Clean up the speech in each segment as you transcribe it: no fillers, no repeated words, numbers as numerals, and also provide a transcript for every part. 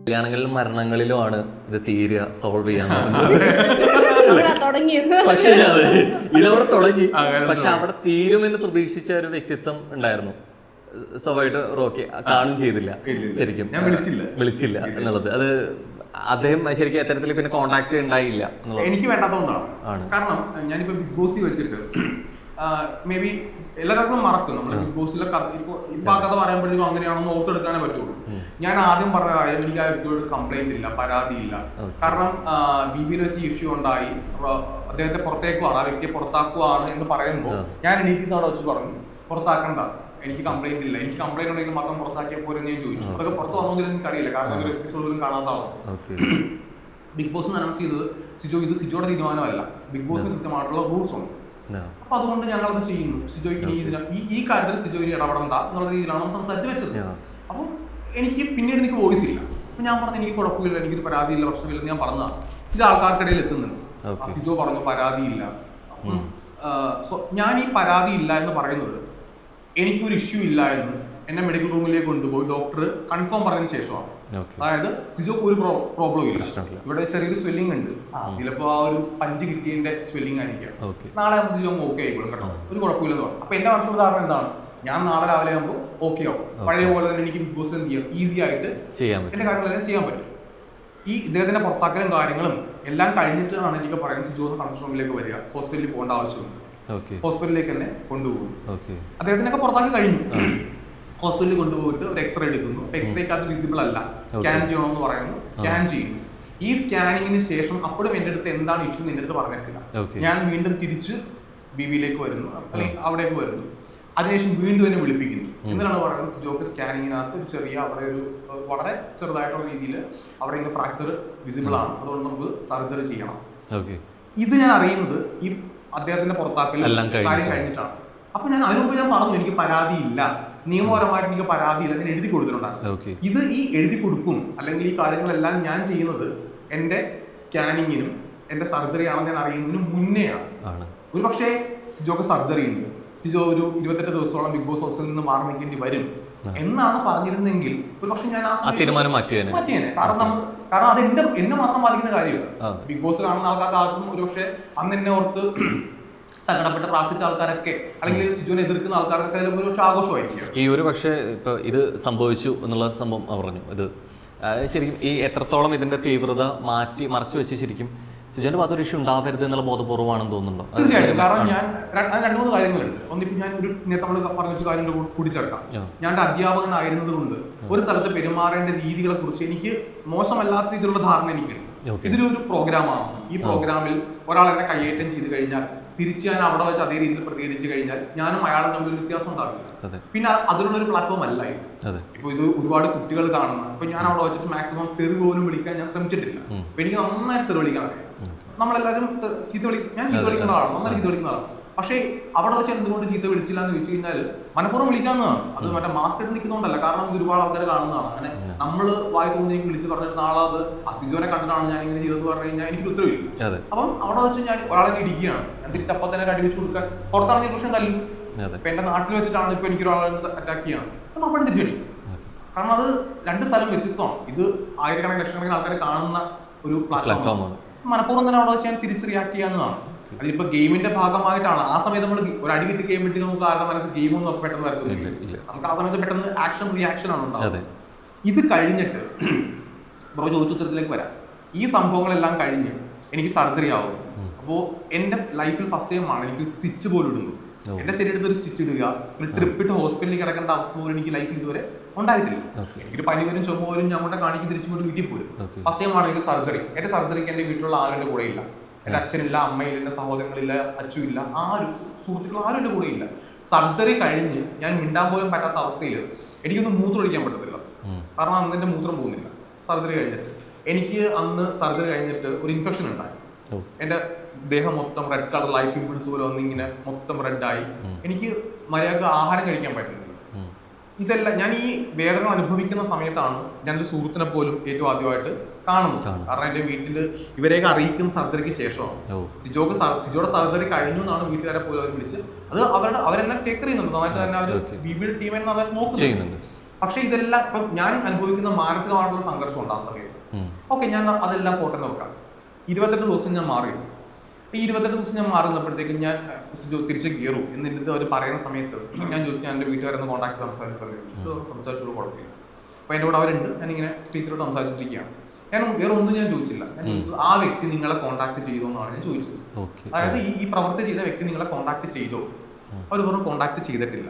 കല്യാണങ്ങളിലും മരണങ്ങളിലുമാണ് ഇത് തീരുക, സോൾവ് ചെയ്യാൻ. പക്ഷേ ഇതവിടെ തുടങ്ങി, പക്ഷെ അവിടെ തീരുമെന്ന് പ്രതീക്ഷിച്ച ഒരു വ്യക്തിത്വം ഉണ്ടായിരുന്നു. സ്വാഭാവികമായിട്ട് റോക്കി കാണും ചെയ്തില്ല, ശരിക്കും വിളിച്ചില്ല എന്നുള്ളത്. അത് അദ്ദേഹം ശരിക്കും എത്തരത്തിൽ പിന്നെ കോണ്ടാക്ട് ഉണ്ടായില്ല. എനിക്ക് വേണ്ടാത്തതുകൊണ്ടാണ്. കാരണം ഞാനിപ്പോ ബിഗ് ബോസ് വെച്ചിട്ട് മേ ബി എല്ലാവർക്കും മറക്കും. നമ്മൾ ബിഗ് ബോസിലെ ഇപ്പൊ ആ കഥ പറയുമ്പോഴേക്കും അങ്ങനെയാണെന്ന് ഓർത്തെടുക്കാനേ പറ്റുള്ളൂ. ഞാൻ ആദ്യം പറഞ്ഞ കാര്യം, എനിക്ക് ആ വ്യക്തിയോട് കംപ്ലൈന്റ് ഇല്ല, പരാതിയില്ല. കാരണം ബിബിയിൽ വെച്ച് ഇഷ്യൂ ഉണ്ടായി, അദ്ദേഹത്തെ പുറത്തേക്കുവാണ്, ആ വ്യക്തിയെ പുറത്താക്കുവാണ് എന്ന് പറയുമ്പോൾ ഞാൻ എണീക്കുന്ന അവിടെ വെച്ച് പറഞ്ഞു, പുറത്താക്കണ്ട, എനിക്ക് കംപ്ലൈന്റ് ഇല്ല, എനിക്ക് കംപ്ലൈന്റ് ഉണ്ടെങ്കിൽ മാത്രം പുറത്താക്കിയാൽ പോലും ഞാൻ ചോദിച്ചു. അതൊക്കെ പുറത്ത് വന്നോന്നും എനിക്കറിയില്ല, കാരണം ഒരു എപ്പിസോഡിലും കാണാത്ത ആളാണ്. ബിഗ് ബോസ് അനൗൺസ് ചെയ്തത് സിജോയുടെ തീരുമാനമല്ല, ബിഗ് ബോസിന് കൃത്യമായിട്ടുള്ള റൂൾസ് ഉണ്ട്. അപ്പൊ അതുകൊണ്ട് ഞങ്ങളത് ചെയ്യുന്നു. സിജോയ്ക്ക് ഈ കാര്യത്തിൽ സിജോയിന് ഇടപെടണ്ട എന്നുള്ള രീതിയിലാണ് സംസാരിച്ച് വെച്ചത്. അപ്പം പിന്നീട് എനിക്ക് വോയിസ് ഇല്ല. അപ്പൊ ഞാൻ പറഞ്ഞു, എനിക്ക് കുഴപ്പമില്ല, എനിക്കൊരു പരാതിയില്ല, പ്രശ്നമില്ലെന്ന് ഞാൻ പറഞ്ഞതാണ്. ഇത് ആൾക്കാർക്കിടയിൽ എത്തുന്നുണ്ട്. സിജോ പറഞ്ഞു പരാതിയില്ല. ഞാൻ ഈ പരാതിയില്ല എന്ന് പറയുന്നത് എനിക്കൊരു ഇഷ്യൂ ഇല്ല എന്ന് എന്നെ മെഡിക്കൽ റൂമിലേക്ക് കൊണ്ടുപോയി ഡോക്ടർ കൺഫേം പറഞ്ഞതിന് ശേഷമാണ്. അതായത് സിജോക്ക് ഒരു പ്രോബ്ലം ഇല്ല, ഇവിടെ ചെറിയൊരു സ്വെല്ലിംഗ് ഉണ്ട്, ചിലപ്പോ ആ ഒരു പഞ്ച് കിട്ടിയതിന്റെ സ്വെല്ലിംഗ് ആയിരിക്കാം, നാളെ നമുക്ക് സിജോ ഓക്കെ ആയിക്കോളും കേട്ടോ, ഒരു കുഴപ്പമില്ലെന്ന് പറഞ്ഞു. അപ്പൊ എന്റെ മനസ്സിലുള്ള ധാരണ എന്താണ്, ഞാൻ നാളെ രാവിലെ ആകുമ്പോൾ ഓക്കെ ആവും, പഴയ പോലെ തന്നെ എനിക്ക് ബിഗ് ബോസിൽ എന്ത് ചെയ്യാം, ഈസി ആയിട്ട് എന്റെ കാര്യങ്ങളെല്ലാം ചെയ്യാൻ പറ്റും. ഈ ഇദ്ദേഹത്തിന്റെ പുറത്താക്കലും കാര്യങ്ങളും എല്ലാം കഴിഞ്ഞിട്ടാണ് എനിക്ക് പറയുന്നത് സിജോ കൺഫ്യൂഷൻ റൂമിലേക്ക് വരിക, ഹോസ്പിറ്റലിൽ പോകേണ്ട ആവശ്യമുണ്ട്. ഹോസ്പിറ്റലിലേക്ക് തന്നെ കൊണ്ടുപോകും. അദ്ദേഹത്തിനൊക്കെ പുറത്താക്കി കഴിഞ്ഞു. ഹോസ്പിറ്റലിൽ കൊണ്ടുപോയിട്ട് ഒരു എക്സ്റേ എടുക്കുന്നു. എക്സ്റേക്ക് അത് വിസിബിൾ അല്ല, സ്കാൻ ചെയ്യണമെന്ന് പറയുന്നു, സ്കാൻ ചെയ്യുന്നു. ഈ സ്കാനിങ്ങിന് ശേഷം അപ്പോഴും എൻ്റെ അടുത്ത് എന്താണ് ഇഷ്യൂ എന്ന് എൻ്റെ അടുത്ത് പറഞ്ഞിട്ടില്ല. ഞാൻ വീണ്ടും തിരിച്ച് ബിബിയിലേക്ക് വരുന്നു, അല്ലെങ്കിൽ അവിടേക്ക് വരുന്നു. അതിനുശേഷം വീണ്ടും എന്നെ വിളിപ്പിക്കുന്നു. എന്തിനാണ് പറയുന്നത്, സിജോക്ക് സ്കാനിങ്ങിനകത്ത് ഒരു ചെറിയ, അവിടെ ഒരു വളരെ ചെറുതായിട്ടുള്ള രീതിയിൽ അവിടെ ഇങ്ങനെ ഫ്രാക്ചർ വിസിബിൾ ആണ്, അതുകൊണ്ട് നമുക്ക് സർജറി ചെയ്യണം. ഇത് ഞാൻ അറിയുന്നത് ഈ അദ്ദേഹത്തിന്റെ പുറത്താക്കൽ കാര്യം കഴിഞ്ഞിട്ടാണ്. അപ്പൊ ഞാൻ അതിനുമുമ്പ് ഞാൻ പറഞ്ഞു, എനിക്ക് പരാതിയില്ല, നിയമപരമായിട്ട് എനിക്ക് പരാതിയില്ല, ഞാൻ എഴുതി കൊടുത്തിട്ടുണ്ടായിരുന്നു. ഇത് ഈ എഴുതി കൊടുക്കും അല്ലെങ്കിൽ ഈ കാര്യങ്ങളെല്ലാം ഞാൻ ചെയ്യുന്നത് എന്റെ സ്കാനിങ്ങിനും എന്റെ സർജറി ആണെന്ന് ഞാൻ അറിയുന്നതിന് മുന്നേ ആണ്. ഒരു പക്ഷേ സിജോക്ക് സർജറി ഉണ്ട്, സിജോ ഒരു 28 ദിവസത്തോളം ബിഗ് ബോസ് ഹൗസിൽ നിന്ന് മാറി നിൽക്കേണ്ടി വരും എന്നാണ് പറഞ്ഞിരുന്നെങ്കിൽ ഒരു പക്ഷെ ഞാൻ ആ തീരുമാനം മാറ്റിയേനെ. കാരണം അത് എന്നെ മാത്രം ബാധിക്കുന്ന കാര്യമല്ല. ബിഗ് ബോസ് കാണുന്ന ആൾക്കാർക്ക് ആർക്കും ഒരു പക്ഷെ അന്ന് എന്നെ ഓർത്ത് സങ്കടപ്പെട്ട് പ്രാർത്ഥിച്ച ആൾക്കാരൊക്കെ, അല്ലെങ്കിൽ സിജോനെ എതിർക്കുന്ന ആൾക്കാർക്കൊക്കെ ഒരു പക്ഷെ ആഘോഷമായിരിക്കും. ഈ ഒരു പക്ഷേ ഇപ്പൊ ഇത് സംഭവിച്ചു എന്നുള്ള സംഭവം പറഞ്ഞു, ഇത് ശരിക്കും ഈ എത്രത്തോളം ഇതിന്റെ തീവ്രത മറച്ചു വെച്ച് ശരിക്കും സിജോന്റെ ഭാഗത്തൊരു ഇഷ്യൂ ഉണ്ടാവരുത് എന്നുള്ള ബോധപൂർവ്വമാണെന്ന് തോന്നുന്നുണ്ടോ? തീർച്ചയായിട്ടും. കാരണം ഞാൻ 2-3 കാര്യങ്ങളുണ്ട്. ഒന്നിപ്പോ ഞാൻ ഒരു നേരത്തെ നമ്മൾ പറഞ്ഞ കാര്യങ്ങൾ കൂടിച്ചേർക്കാം. ഞാൻ അധ്യാപകനായിരുന്നത് കൊണ്ട് ഒരു സ്ഥലത്ത് പെരുമാറേണ്ട രീതികളെ കുറിച്ച് എനിക്ക് മോശമല്ലാത്ത രീതിയിലുള്ള ധാരണ എനിക്കുണ്ട്. ഇതൊരു പ്രോഗ്രാമാണ്. ഈ പ്രോഗ്രാമിൽ ഒരാൾ എന്നെ കയ്യേറ്റം ചെയ്ത് കഴിഞ്ഞാൽ തിരിച്ച് ഞാൻ അവിടെ വെച്ച് അതേ രീതിയിൽ പ്രതികരിച്ചു കഴിഞ്ഞാൽ ഞാനും അയാളും തമ്മിൽ വ്യത്യാസം ഉണ്ടാവില്ല. പിന്നെ അതിനുള്ളൊരു പ്ലാറ്റ്ഫോം അല്ല ഇത്. ഇപ്പൊ ഇത് ഒരുപാട് കുട്ടികൾ കാണുന്ന, ഇപ്പൊ ഞാൻ അവിടെ വെച്ചിട്ട് മാക്സിമം തെറി പോലും വിളിക്കാൻ ഞാൻ ശ്രമിച്ചിട്ടില്ല. അപ്പൊ എനിക്ക് നന്നായിട്ട് തെറി വിളിക്കാൻ അറിയാം. നമ്മളെല്ലാവരും ഞാൻ ചീത്ത വിളിക്കുന്ന ആളാണ്, നന്നായി ചീത്ത വിളിക്കുന്ന ആളാണ്. പക്ഷേ അവിടെ വെച്ച് എന്തുകൊണ്ട് ചീത്ത വിളിച്ചില്ല എന്ന് ചോദിച്ചു കഴിഞ്ഞാൽ മനഃപൂർവ്വം വിളിക്കാവുന്നതാണ്. അത് മറ്റേ മാസ്ക് ഇട്ട് നിൽക്കുന്നതുകൊണ്ടല്ല, കാരണം ഒരുപാട് ആൾക്കാർ കാണുന്നതാണ്. അങ്ങനെ നമ്മൾ വായി തോന്നിയേക്ക് വിളിച്ച് പറഞ്ഞിട്ട് നാളെ അത് അസിജോനെ കണ്ടിട്ടാണ് ഞാൻ ഇങ്ങനെ ചെയ്തെന്ന് പറഞ്ഞു കഴിഞ്ഞാൽ എനിക്കൊരു ഉത്തരവില്ല. അപ്പം അവിടെ വെച്ച് ഞാൻ ഒരാളെ ഇടിക്കുകയാണ്, ഞാൻ തിരിച്ചപ്പം തന്നെ അടി വെച്ച് കൊടുക്കാൻ പുറത്താണെങ്കിൽ പ്രശ്നം തല്ലും. ഇപ്പൊ എന്റെ നാട്ടിൽ വെച്ചിട്ടാണ് ഇപ്പൊ എനിക്കൊരാളെ അറ്റാക്ക് ചെയ്യാണ്, ഉറപ്പായിട്ടും തിരിച്ചടി. കാരണം അത് 2 സ്ഥലം വ്യത്യസ്തമാണ്. ഇത് ആയിരക്കണക്കിന് ലക്ഷക്കണക്കിന് ആൾക്കാർ കാണുന്ന ഒരു പ്ലാറ്റ്ഫോമാണ്. മനഃപൂർവ്വം തന്നെ അവിടെ വെച്ച് ഞാൻ തിരിച്ച് റിയാക്ട് ചെയ്യാവുന്നതാണ്. അതിപ്പോ ഗെയിമിന്റെ ഭാഗമായിട്ടാണ്. ആ സമയത്ത് നമ്മൾ ഒരു അടി കിട്ടി കഴിയുമ്പോഴത്തേക്കും നമുക്ക് ആരുടെ മനസ്സിൽ ഗെയിമൊന്നും പെട്ടെന്ന് വരത്തില്ല. നമുക്ക് ആ സമയത്ത് പെട്ടെന്ന് ആക്ഷൻ റിയാക്ഷൻ ആണ് ഉണ്ടാവുന്നത്. ഇത് കഴിഞ്ഞിട്ട് ബ്രോ ചോദിച്ചുത്തരത്തിലേക്ക് വരാം. ഈ സംഭവങ്ങളെല്ലാം കഴിഞ്ഞ് എനിക്ക് സർജറി ആവും. അപ്പോൾ എന്റെ ലൈഫിൽ ഫസ്റ്റ് ടൈം ആണ് എനിക്ക് സ്റ്റിച്ച് പോലും ഇടുന്നു. എന്റെ ശരീരത്തിൽ ഒരു സ്റ്റിച്ച് ഇടുക, ഒരു ട്രിപ്പിട്ട് ഹോസ്പിറ്റലിൽ കിടക്കേണ്ട അവസ്ഥ പോലും എനിക്ക് ലൈഫിൽ ഇതുവരെ ഉണ്ടായിട്ടില്ല. എനിക്കൊരു പനി വരും, ചുമ വരും, ഞാൻ കൊണ്ട് കാണിക്ക് തിരിച്ചുകൊണ്ട് വീട്ടിൽ പോരും. ഫസ്റ്റ് ടൈം ആണ് എനിക്ക് സർജറി. എന്റെ സർജറിക്ക് എന്റെ വീട്ടിലുള്ള ആരും എന്റെ കൂടെ ഇല്ല. എന്റെ അച്ഛനില്ല, അമ്മയില്ല, എന്റെ സഹോദരങ്ങളില്ല, അച്ഛനില്ല, ആരും സുഹൃത്തുക്കൾ ആരും എന്റെ കൂടെ ഇല്ല. സർജറി കഴിഞ്ഞ് ഞാൻ മിണ്ടാൻ പോലും പറ്റാത്ത അവസ്ഥയിൽ എനിക്കൊന്നും മൂത്രം ഒഴിക്കാൻ പറ്റത്തില്ല. കാരണം അന്ന് എന്റെ മൂത്രം പോകുന്നില്ല. സർജറി കഴിഞ്ഞിട്ട് എനിക്ക് അന്ന് സർജറി കഴിഞ്ഞിട്ട് ഒരു ഇൻഫെക്ഷൻ ഉണ്ടായി. എന്റെ ദേഹം മൊത്തം റെഡ് കളറിലായി, പിമ്പിൾസ് പോലെ വന്നിങ്ങനെ മൊത്തം റെഡായി. എനിക്ക് മര്യാദക്ക് ആഹാരം കഴിക്കാൻ പറ്റുന്നില്ല. ഇതെല്ലാം ഞാൻ ഈ വേദന അനുഭവിക്കുന്ന സമയത്താണ് ഞാൻ ഒരു സുഹൃത്തിനെ പോലും ഏറ്റവും ആദ്യമായിട്ട് കാണുന്നത്. കാരണം എന്റെ വീട്ടിൽ ഇവരെയൊക്കെ അറിയിക്കുന്ന സർജറിക്ക് ശേഷമാണ്. സിജോയുടെ സർജറി കഴിഞ്ഞു എന്നാണ് വീട്ടുകാരെ പോലും അവർ വിളിച്ച് അത് അവരെന്നെ ടേക്കർ ചെയ്യുന്നുണ്ട് നന്നായിട്ട് തന്നെ. അവർ ബിബിയുടെ ടീമിനെ നന്നായിട്ട് നോക്കുന്നുണ്ട്. പക്ഷെ ഇതെല്ലാം ഇപ്പം ഞാൻ അനുഭവിക്കുന്ന മാനസികമായിട്ടുള്ള സംഘർഷം ഉണ്ട് ആ സമയത്ത്. ഓക്കെ, ഞാൻ അതെല്ലാം പോട്ടെ നോക്കാം. 28 ദിവസം ഞാൻ മാറി. ഈ 28 ദിവസം ഞാൻ മാറി നിന്നപ്പോഴത്തേക്കും ഞാൻ തിരിച്ച് കയറും എന്ന് എൻ്റെ അവർ പറയുന്ന സമയത്ത് ഞാൻ ചോദിച്ചു, ഞാൻ എൻ്റെ വീട്ടുകാരെന്ന് കോൺടാക്ട് സംസാരിച്ചോളൂ, കുഴപ്പമില്ല. അപ്പോൾ എൻ്റെ കൂടെ അവരുണ്ട്, ഞാനിങ്ങനെ സ്പീക്കറോട് സംസാരിച്ചിരിക്കുകയാണ്. ഞാൻ വേറെ ഒന്നും ഞാൻ ചോദിച്ചില്ല. ഞാൻ ചോദിച്ചത് ആ വ്യക്തി നിങ്ങളെ കോൺടാക്ട് ചെയ്തോ എന്നാണ് ഞാൻ ചോദിച്ചത്. അതായത് ഈ പ്രവൃത്തി ചെയ്ത വ്യക്തി നിങ്ങളെ കോൺടാക്ട് ചെയ്തോ? അവർ പറഞ്ഞു കോൺടാക്ട് ചെയ്തിട്ടില്ല.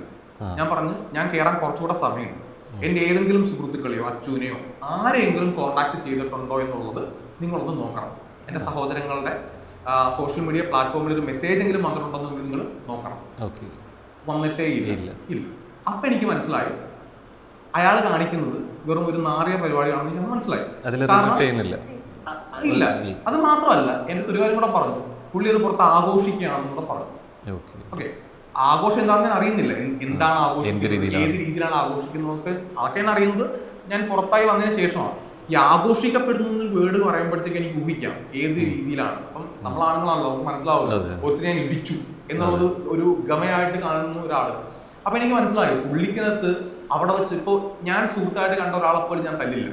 ഞാൻ പറഞ്ഞു ഞാൻ കയറാൻ കുറച്ചുകൂടെ സമയമുണ്ട്, എൻ്റെ ഏതെങ്കിലും സുഹൃത്തുക്കളെയോ അച്ഛനെയോ ആരെങ്കിലും കോൺടാക്ട് ചെയ്തിട്ടുണ്ടോ എന്നുള്ളത് നിങ്ങളൊന്ന് നോക്കണം. എൻ്റെ സഹോദരങ്ങളുടെ സോഷ്യൽ മീഡിയ പ്ലാറ്റ്ഫോമിൽ ഒരു മെസ്സേജ് എങ്കിലും വന്നിട്ടുണ്ടെന്ന് നിങ്ങൾ നോക്കണം. വന്നിട്ടേ ഇല്ല. അപ്പൊ എനിക്ക് മനസ്സിലായി അയാൾ കാണിക്കുന്നത് വെറും ഒരു നാറിയ പരിപാടിയാണെന്ന് എനിക്ക് മനസ്സിലായി. ഇല്ല, അത് മാത്രമല്ല എൻ്റെ ഒരു കാര്യം കൂടെ പറഞ്ഞു, പുള്ളി അത് പുറത്ത് ആഘോഷിക്കുകയാണെന്നൂടെ പറഞ്ഞു. ഓക്കെ, ആഘോഷം എന്താണെന്ന് ഞാൻ അറിയുന്നില്ല, എന്താണ് ആഘോഷിക്കുന്നത്, ഏത് രീതിയിലാണ് ആഘോഷിക്കുന്നത് അതൊക്കെ ഞാൻ അറിയുന്നത് ഞാൻ പുറത്തായി വന്നതിന് ശേഷമാണ്. ഈ ആഘോഷിക്കപ്പെടുന്ന വേർഡ് പറയുമ്പോഴത്തേക്ക് എനിക്ക് ഊഹിക്കാം ഏത് രീതിയിലാണ്. അപ്പം നമ്മളാണുങ്ങളാണല്ലോ, നമുക്ക് മനസ്സിലാവില്ല ഒത്തിരി ഞാൻ ഇടിച്ചു എന്നുള്ളത് ഒരു ഗമയായിട്ട് കാണുന്ന ഒരാള്. അപ്പൊ എനിക്ക് മനസ്സിലായി പുള്ളിക്കകത്ത് അവിടെ വെച്ച് ഇപ്പൊ ഞാൻ സുഹൃത്തായിട്ട് കണ്ട ഒരാളെ പോലും ഞാൻ തല്ലില്ല.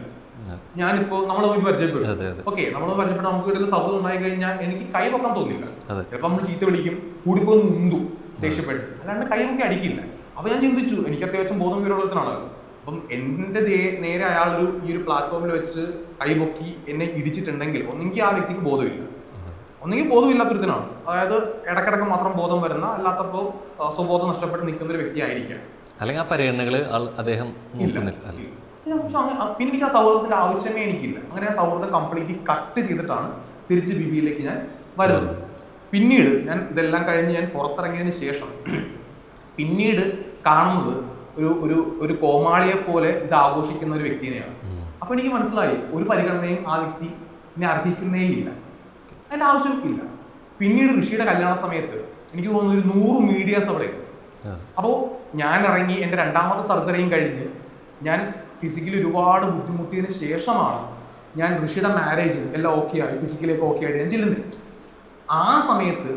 ഞാനിപ്പോ നമ്മൾ പരിചയപ്പെടും, ഓക്കെ, നമ്മൾ പരിചയപ്പെട്ട് നമുക്ക് ഒരു സൗഹൃദം ഉണ്ടായി കഴിഞ്ഞാൽ എനിക്ക് കൈ പൊക്കാൻ തോന്നില്ല. ചിലപ്പോൾ നമ്മൾ ചീത്ത പിടിക്കും, കൂടിപ്പോയി മുന്തും ദേഷ്യപ്പെട്ട്, അല്ലാണ്ട് കൈ പൊക്കി അടിക്കില്ല. അപ്പൊ ഞാൻ ചിന്തിച്ചു, എനിക്ക് അത്യാവശ്യം ബോധം വീരോളത്തിനാണല്ലോ. അപ്പം എൻ്റെ നേരെ അയാളൊരു ഈ ഒരു പ്ലാറ്റ്ഫോമിൽ വെച്ച് കൈപൊക്കി എന്നെ ഇടിച്ചിട്ടുണ്ടെങ്കിൽ ഒന്നെങ്കിൽ ആ വ്യക്തിക്ക് ബോധമില്ല, ഒന്നെങ്കിൽ ബോധമില്ലാത്തൊരുത്തനാണ്. അതായത് ഇടക്കിടക്ക് മാത്രം ബോധം വരുന്ന, അല്ലാത്തപ്പോൾ സ്വബോധം നഷ്ടപ്പെട്ട് നിൽക്കുന്ന ഒരു വ്യക്തി ആയിരിക്കാം. അല്ലെങ്കിൽ ആ പരിഗണനകള് അദ്ദേഹം പിന്നെ എനിക്ക് ആ സൗഹൃദത്തിന്റെ ആവശ്യമേ എനിക്കില്ല. അങ്ങനെ ആ സൗഹൃദം കംപ്ലീറ്റ്ലി കട്ട് ചെയ്തിട്ടാണ് തിരിച്ച് ബിബിയിലേക്ക് ഞാൻ വരുന്നത്. പിന്നീട് ഞാൻ ഇതെല്ലാം കഴിഞ്ഞ് ഞാൻ പുറത്തിറങ്ങിയതിന് ശേഷം പിന്നീട് കാണുന്നത് ഒരു കോമാളിയെ പോലെ ഇത് ആഘോഷിക്കുന്ന ഒരു വ്യക്തിനെയാണ്. അപ്പൊ എനിക്ക് മനസ്സിലായി ഒരു പരിഗണനയും ആ വ്യക്തി എന്നെ അർഹിക്കുന്നേ ഇല്ല, അതിന്റെ ആവശ്യം ഇല്ല. പിന്നീട് ഋഷിയുടെ കല്യാണ സമയത്ത് എനിക്ക് തോന്നുന്നു ഒരു 100 മീഡിയാസ് അവിടെ ഉണ്ട്. അപ്പോൾ ഞാൻ ഇറങ്ങി എൻ്റെ 2ാമത്തെ സർജറിയും കഴിഞ്ഞ് ഞാൻ ഫിസിക്കലി ഒരുപാട് ബുദ്ധിമുട്ടിയതിന് ശേഷമാണ് ഞാൻ ഋഷിയുടെ മാരേജ് എല്ലാം ഓക്കെ ആയി, ഫിസിക്കലിയൊക്കെ ഓക്കെ ആയിട്ട് ഞാൻ ചെല്ലുന്നത്. ആ സമയത്ത്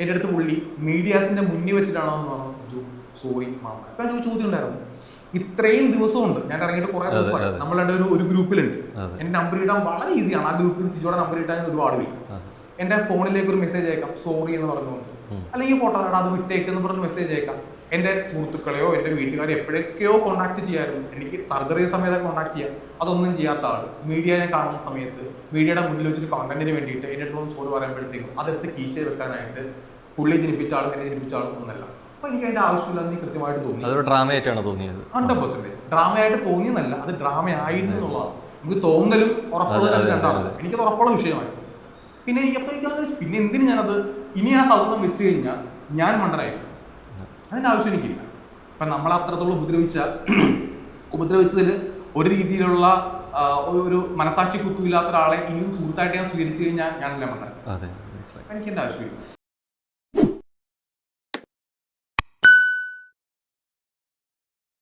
എൻ്റെ അടുത്ത് പുള്ളി മീഡിയാസിന്റെ മുന്നിൽ വെച്ചിട്ടാണോ എന്ന് പറഞ്ഞു, സിജു സോറി മാമ. അപ്പൊ ഞാൻ ചോദ്യം ഉണ്ടായിരുന്നു, ഇത്രയും ദിവസമുണ്ട് ഞാൻ ഇറങ്ങിയിട്ട് കുറെ ദിവസമായി, നമ്മൾ ഒരു ഗ്രൂപ്പിലുണ്ട്, എന്റെ നമ്പർ ഇടാൻ വളരെ ഈസിയാണ്. ആ ഗ്രൂപ്പിൽ സിജോയുടെ നമ്പർ ഇട്ടാൻ ഒരുപാട് പേര് എന്റെ ഫോണിലേക്ക് ഒരു മെസ്സേജ് അയക്കാം, സോറി എന്ന് പറഞ്ഞുകൊണ്ട്, അല്ലെങ്കിൽ ഫോട്ടോ അത് വിട്ടേക്കെന്ന് പറഞ്ഞ് മെസ്സേജ് അയക്കാം. എൻ്റെ സുഹൃത്തുക്കളെയോ എൻ്റെ വീട്ടുകാരെ എപ്പോഴൊക്കെയോ കോൺടാക്ട് ചെയ്യായിരുന്നു, എനിക്ക് സർജറി സമയത്ത് കോൺടാക്ട് ചെയ്യാം, അതൊന്നും ചെയ്യാത്ത ആൾ മീഡിയ ഞാൻ കാണുന്ന സമയത്ത് മീഡിയയുടെ മുന്നിൽ വെച്ചിട്ട് കണ്ടന്റിന് വേണ്ടിയിട്ട് എൻ്റെ അടുത്ത് സോറി പറയുമ്പോഴത്തേക്കും അതെടുത്ത് കീശയിൽ വെക്കാനായിട്ട് പുള്ളി ജനിപ്പിച്ച ആളും എന്നെ ജനിപ്പിച്ച ആളും ഒന്നല്ല. അപ്പൊ എനിക്ക് അതിന്റെ ആവശ്യമില്ലെന്ന് കൃത്യമായിട്ട് തോന്നി. 100% ഡ്രാമയായിട്ട് തോന്നിയെന്നല്ല, അത് ഡ്രാമ ആയിരുന്നു എന്നുള്ളതാണ്. നമുക്ക് തോന്നലും ഉറപ്പുള്ളത് രണ്ടാണ്. എനിക്കത് ഉറപ്പുള്ള വിഷയമായി. പിന്നെ എനിക്ക് പിന്നെ എന്തിനു ഞാനത് ഇനി ആ സൗഹൃദം വെച്ച് കഴിഞ്ഞാൽ ഞാൻ മണ്ടനായിരുന്നു, അതിൻ്റെ ആവശ്യം എനിക്കില്ല. അപ്പം നമ്മളെ അത്രത്തോളം ഉപദ്രവിച്ചതിൽ ഒരു രീതിയിലുള്ള ഒരു മനസാക്ഷി കുത്തുമില്ലാത്ത ഒരാളെ ഇനിയും സുഹൃത്തായിട്ട് ഞാൻ സ്വീകരിച്ചു കഴിഞ്ഞാൽ ഞാനല്ല മണ്ടൻ. എനിക്ക് എൻ്റെ ആവശ്യമില്ല.